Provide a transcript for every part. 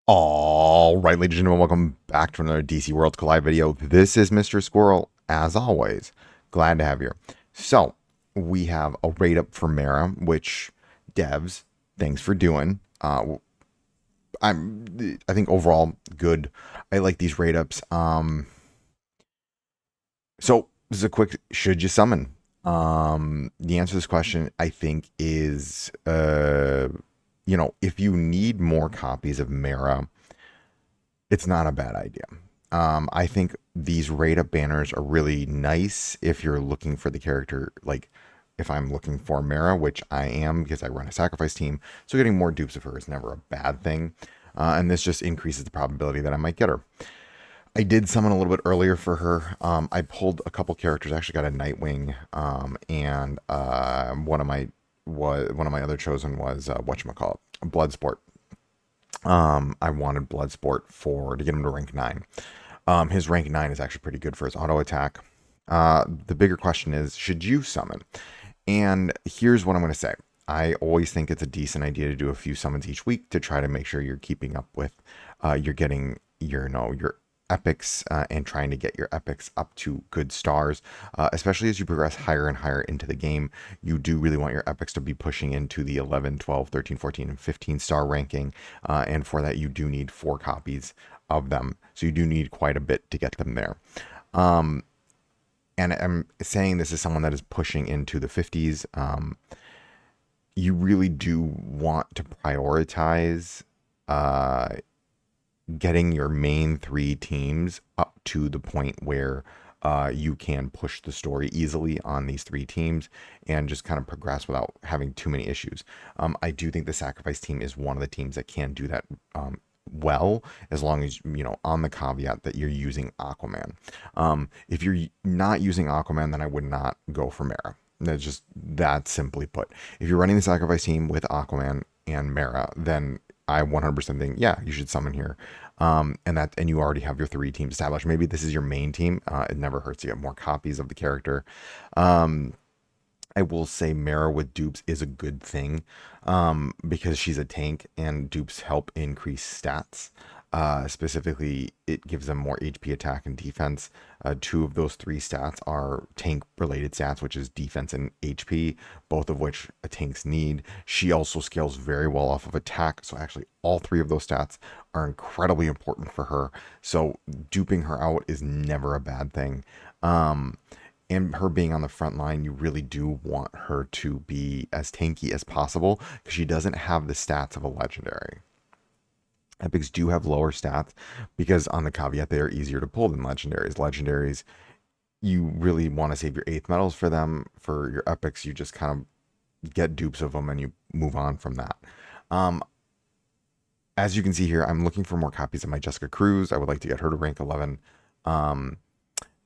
All right, ladies and gentlemen, welcome back to another DC Worlds Collide video. This is Mr. Squirrel, as always. Glad to have you here. So, we have a rate up for Mera, which devs, thanks for doing. I think overall good. I like these rate ups. So this is a quick. Should you summon? The answer to this question, I think, is if you need more copies of Mera, it's not a bad idea. I think these rate up banners are really nice if you're looking for the character. Like, if I'm looking for Mera, which I am because I run a sacrifice team, so getting more dupes of her is never a bad thing. And this just increases the probability that I might get her. I did summon a little bit earlier for her. I pulled a couple characters. I actually got a Nightwing, and one of my other chosen was whatchamacallit, Bloodsport. I wanted Bloodsport to get him to rank 9. His rank 9 is actually pretty good for his auto attack. The bigger question is, should you summon? And here's what I'm going to say. I always think it's a decent idea to do a few summons each week to try to make sure you're keeping up with, you're getting your epics and trying to get your epics up to good stars, especially as you progress higher and higher into the game. You do really want your epics to be pushing into the 11, 12, 13, 14, and 15 star ranking, and for that you do need 4 copies of them, so you do need quite a bit to get them there. And I'm saying this as someone that is pushing into the 50s. You really do want to prioritize getting your main 3 teams up to the point where you can push the story easily on these 3 teams and just kind of progress without having too many issues. I do think the sacrifice team is one of the teams that can do that well, as long as, on the caveat that you're using Aquaman. If you're not using Aquaman, then I would not go for Mera. That's just that simply put. If you're running the sacrifice team with Aquaman and Mera, then I 100% think, yeah, you should summon here. And you already have your 3 teams established. Maybe this is your main team. It never hurts to get more copies of the character. I will say Mera with dupes is a good thing, because she's a tank and dupes help increase stats. Specifically, it gives them more HP, attack, and defense. 2 of those 3 stats are tank-related stats, which is defense and HP, both of which tanks need. She also scales very well off of attack, so actually all 3 of those stats are incredibly important for her. So duping her out is never a bad thing. And her being on the front line, you really do want her to be as tanky as possible because she doesn't have the stats of a legendary. Epics do have lower stats because, on the caveat, they are easier to pull than legendaries. Legendaries, you really want to save your 8th medals for them. For your epics, you just kind of get dupes of them and you move on from that. As you can see here, I'm looking for more copies of my Jessica Cruz. I would like to get her to rank 11.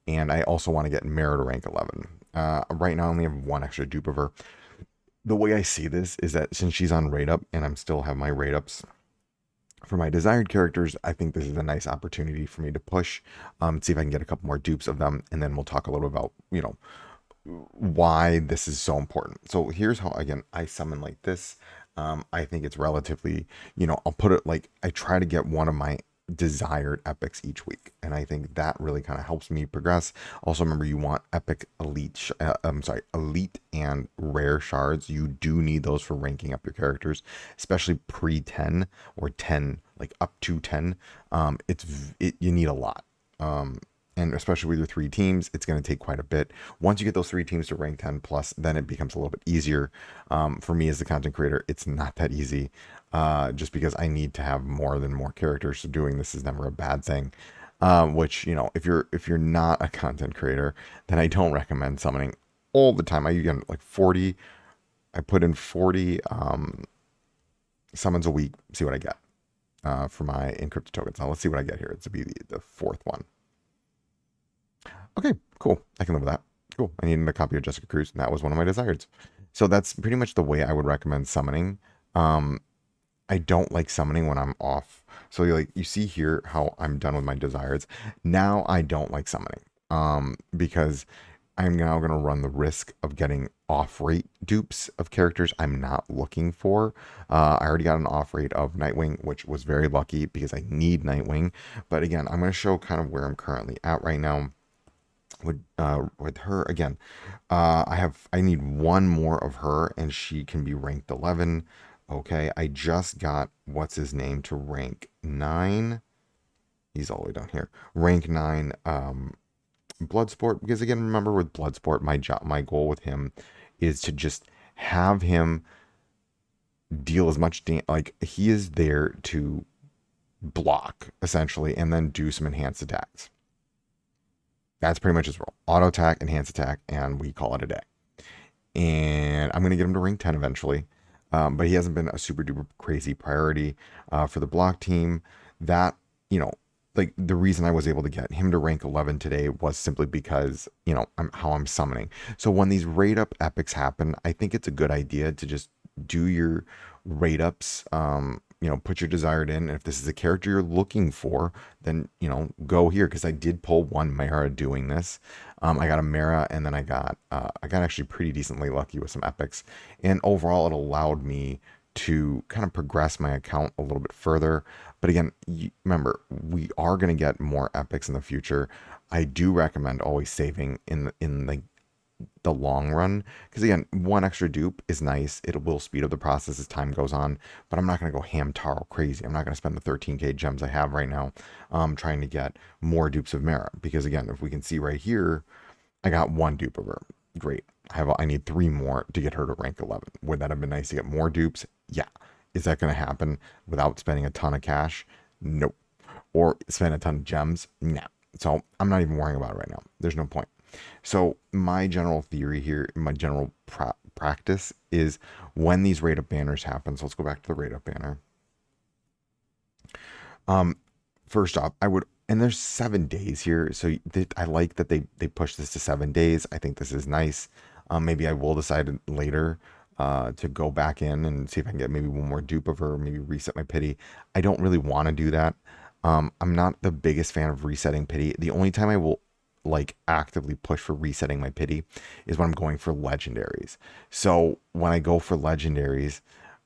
And I also want to get Mera to rank 11. Right now, I only have 1 extra dupe of her. The way I see this is that since she's on rate up and I'm still have my rate ups for my desired characters, I think this is a nice opportunity for me to push, see if I can get a couple more dupes of them, and then we'll talk a little about, why this is so important. So here's how, again, I summon like this. I think it's relatively, I'll put it like I try to get one of my desired epics each week, and I think that really kind of helps me progress. Also, remember, you want epic, elite elite and rare shards. You do need those for ranking up your characters, especially pre 10 or 10, like up to 10. You need a lot. And especially with your 3 teams, it's going to take quite a bit. Once you get those 3 teams to rank 10 plus, then it becomes a little bit easier. For me as the content creator, it's not that easy, just because I need to have more characters. So doing this is never a bad thing. Which, if you're not a content creator, then I don't recommend summoning all the time. I get like 40. I put in 40 summons a week. See what I get for my encrypted tokens. Now let's see what I get here. It's to be the 4th one. Okay, cool. I can live with that. Cool. I needed a copy of Jessica Cruz, and that was one of my desires. So that's pretty much the way I would recommend summoning. I don't like summoning when I'm off. So you see here how I'm done with my desires. Now I don't like summoning, because I'm now going to run the risk of getting off rate dupes of characters I'm not looking for. I already got an off rate of Nightwing, which was very lucky because I need Nightwing. But again, I'm going to show kind of where I'm currently at right now with her again. I need one more of her and she can be ranked 11. Okay, I just got what's his name to rank 9. He's all the way down here. Rank 9 Bloodsport, because again, remember with Bloodsport, my goal with him is to just have him deal as much like he is there to block essentially and then do some enhanced attacks. That's pretty much his role. Auto attack, enhanced attack, and we call it a day. And I'm going to get him to rank 10 eventually. But he hasn't been a super duper crazy priority for the block team. That, you know, like the reason I was able to get him to rank 11 today was simply because, you know, how I'm summoning. So when these raid up epics happen, I think it's a good idea to just do your raid ups, you know, put your desired in. And if this is a character you're looking for, then, you know, go here. Cause I did pull one Mera doing this. I got a Mera and then I got actually pretty decently lucky with some epics. And overall, it allowed me to kind of progress my account a little bit further. But again, remember, we are going to get more epics in the future. I do recommend always saving in the long run because again, one extra dupe is nice. It will speed up the process as time goes on, but I'm not going to go ham taro crazy. I'm not going to spend the 13k gems I have right now trying to get more dupes of Mera because again, if we can see right here, I got one dupe of her. Great. I need 3 more to get her to rank 11. Would that have been nice to get more dupes? Yeah. Is that going to happen without spending a ton of cash? Nope. Or spend a ton of gems? No. So I'm not even worrying about it right now. There's no point. So my general theory here, my general practice is when these rate up banners happen. So let's go back to the rate up banner. First off, I would, and there's 7 days here, so I like that they push this to 7 days. I think this is nice. Maybe I will decide later to go back in and see if I can get maybe one more dupe of her, maybe reset my pity. I don't really want to do that. I'm not the biggest fan of resetting pity. The only time I will like actively push for resetting my pity is when I'm going for legendaries. So when I go for legendaries,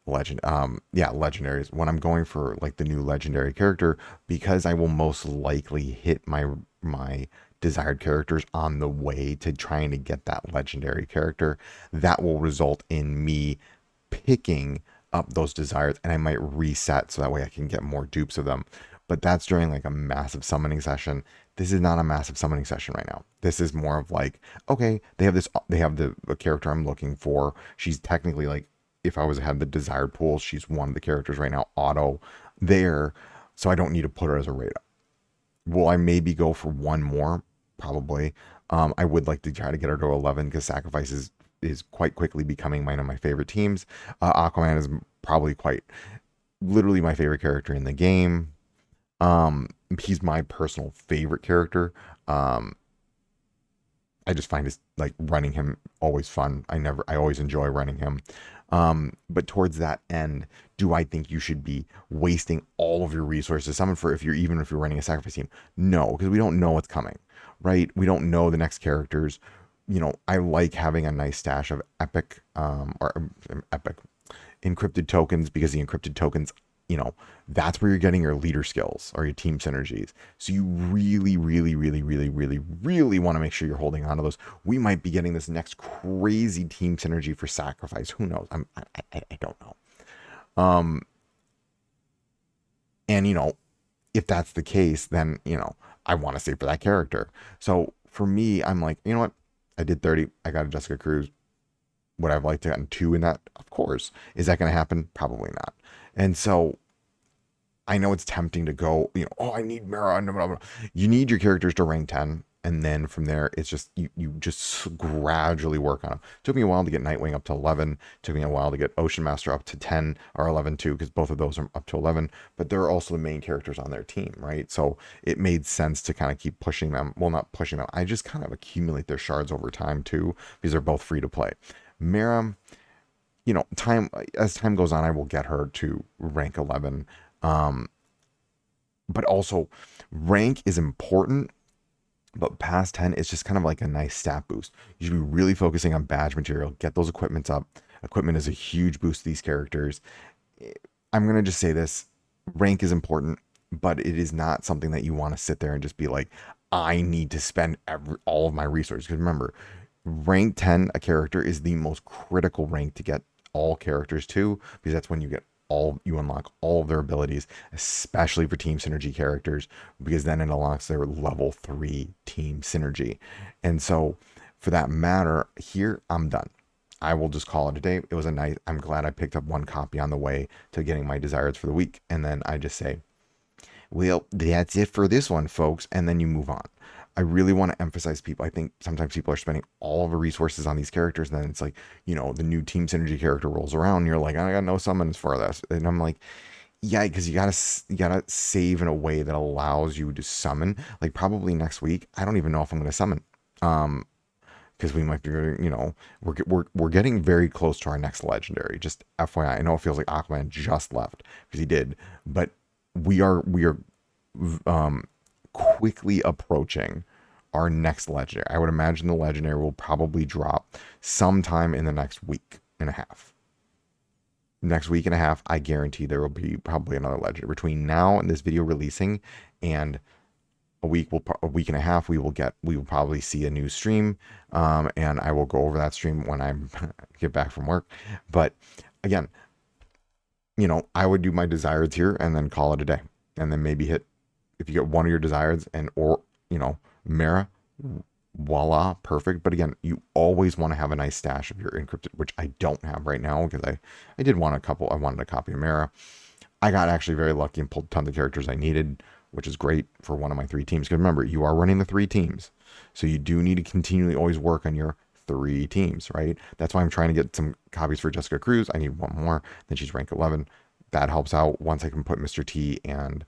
legendaries, when I'm going for like the new legendary character, because I will most likely hit my desired characters on the way to trying to get that legendary character, that will result in me picking up those desires and I might reset so that way I can get more dupes of them. But that's during like a massive summoning session. This is not a massive summoning session right now. This is more of like, okay, they have the character I'm looking for. She's technically like, if I was had the desired pool, she's one of the characters right now, auto there. So I don't need to put her as a rate up. Will I maybe go for one more? Probably. I would like to try to get her to 11 because Sacrifice is quite quickly becoming one of my favorite teams. Aquaman is probably quite literally my favorite character in the game. He's my personal favorite character. I just find his like running him always fun. I always enjoy running him. But towards that end, do I think you should be wasting all of your resources to summon for if you're running a sacrifice team? No, because we don't know what's coming, right? We don't know the next characters. You know, I like having a nice stash of epic encrypted tokens because the encrypted tokens, you know, that's where you're getting your leader skills or your team synergies. So you really, really, really, really, really, really want to make sure you're holding on to those. We might be getting this next crazy team synergy for sacrifice. Who knows? I don't know. And you know, if that's the case, then you know, I want to save for that character. So for me, I'm like, you know what? I did 30. I got a Jessica Cruz. Would I have liked to gotten 2 in that? Of course. Is that going to happen? Probably not. And so I know it's tempting to go, you know, oh, I need Mera. Blah, blah, blah. You need your characters to rank 10. And then from there, it's just, you just gradually work on them. It took me a while to get Nightwing up to 11. It took me a while to get Ocean Master up to 10 or 11 too, because both of those are up to 11. But they're also the main characters on their team, right? So it made sense to kind of keep pushing them. Well, not pushing them. I just kind of accumulate their shards over time too, because they're both free to play. Mera, you know, as time goes on, I will get her to rank 11. But also rank is important, But past 10 is just kind of like a nice stat boost. You should be really focusing on badge material, get those equipments up. Equipment is a huge boost to these characters. I'm going to just say this, rank is important, but it is not something that you want to sit there and just be like, I need to spend all of my resources. Because remember, rank 10, a character is the most critical rank to get all characters to, because that's when you unlock all of their abilities, especially for team synergy characters, because then it unlocks their level 3 team synergy. And so for that matter, here I'm done. I will just call it a day. It was a night. I'm glad I picked up one copy on the way to getting my desires for the week. And then I just say, well, that's it for this one, folks. And then you move on. I really want to emphasize people. I think sometimes people are spending all of the resources on these characters. And then it's like, the new team synergy character rolls around. And you're like, I got no summons for this. And I'm like, yeah, because you gotta save in a way that allows you to summon. Like probably next week, I don't even know if I'm gonna summon. Um, because we might be, we're getting very close to our next legendary. Just FYI, I know it feels like Aquaman just left because he did, but we are quickly approaching our next legendary. I would imagine the legendary will probably drop sometime in the next week and a half. Next week and a half, I guarantee there will be probably another legendary between now and this video releasing, and a week and a half, we will probably see a new stream, and I will go over that stream when I get back from work. But again, I would do my desires here and then call it a day, and then maybe hit, if you get one of your desires or Mera, voila, perfect. But again, you always want to have a nice stash of your encrypted, which I don't have right now because I did want a couple. I wanted a copy of Mera. I got actually very lucky and pulled tons of characters I needed, which is great for one of my 3 teams. Because remember, you are running the 3 teams. So you do need to continually always work on your 3 teams, right? That's why I'm trying to get some copies for Jessica Cruz. I need one more. Then she's rank 11. That helps out. Once I can put Mr. T and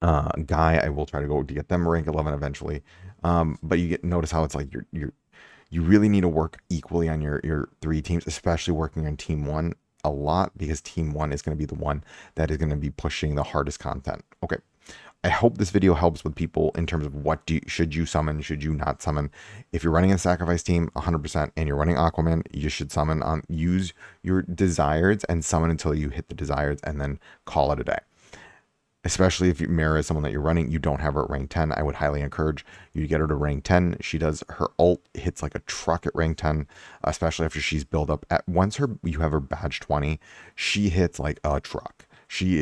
Guy, I will try to go to get them rank 11 eventually. But notice how it's like you really need to work equally on your 3 teams, especially working on team 1 a lot, because team 1 is going to be the one that is going to be pushing the hardest content. Okay. I hope this video helps with people in terms of should you summon, should you not summon. If you're running a sacrifice team 100% and you're running Aquaman, you should use your desires and summon until you hit the desires and then call it a day. Especially if Mera is someone that you're running, you don't have her at rank 10. I would highly encourage you to get her to rank 10. She does, her ult hits like a truck at rank 10, especially after she's built up. You have her badge 20, she hits like a truck. She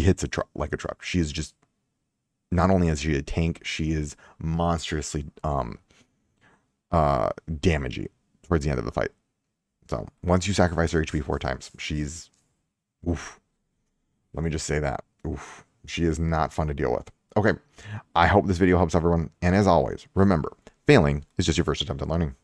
hits a truck like a truck. She is just, not only is she a tank, she is monstrously damaging towards the end of the fight. So once you sacrifice her HP 4 times, she's oof. Let me just say that. Oof. She is not fun to deal with. Okay. I hope this video helps everyone. And as always, remember, failing is just your first attempt at learning.